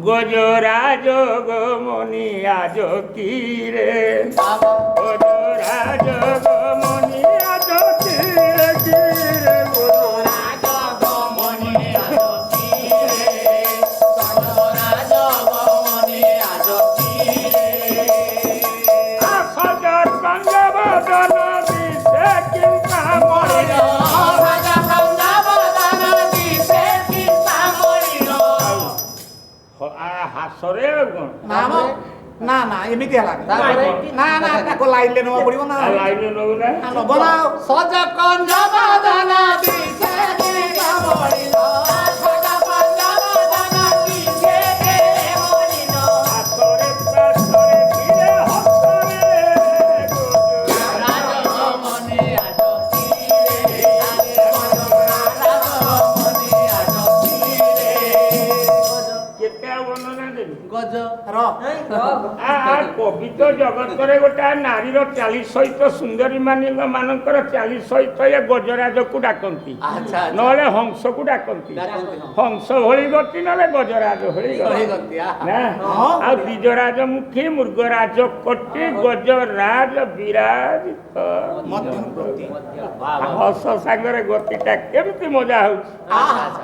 গজরাজ গো মনি আজ কি রে গজরাজ গো মনি আজ কি রে গজরাজ গো মনি আজ কি রে গজরাজ গো মনি আজ কি রে সজর সঞ্জ বদন দিছে কিংবা মরিল রাজা সঞ্জা বদন দিছে কিংবা মরিল হাসরে না না এମିତି ହେଲା না না ତାକୁ ଲାଇନରେ ନେବାକୁ ପଡିବ ନା লাইনে নবু না ନବ ନା ଆଉ সজ কঞ্জ বদন দিছে কিংবা মরিল সজা কঞ্জ বদন দিছে কে মরিল হাসরে প্রাসরে ফিরে হসরে রাজ গো মনি আজ কি রে রাজ গো মনি আজ কি রে কেতে বর্ণনা দেবি গজ ର কবি তো জগତରେ ଗୋଟେ ନାରୀର ଚାଲି ସହିତ ସୁନ୍ଦରୀ ମାନଙ୍କର ଚାଲି ସହିତ ଏ ଗଜରାଜକୁ ଡାକନ୍ତି ଆଚ୍ଛା ନହେଲେ ହଂସକୁ ଡାକନ୍ତି ହଂସ ଭଳି ଗତି ନହେଲେ ଗଜରାଜ ଭଳି ଗତି ନା ଆଉ ଦ୍ୱିଜରାଜ ମୁଖୀ ମୃଗରାଜ କୋଟି ଗଜରାଜ ବିରାଜିତ ମଧ୍ୟ ଗତି ହସ ସାଙ୍ଗରେ ଗତିଟା କେମିତି ମଜା ହଉଛି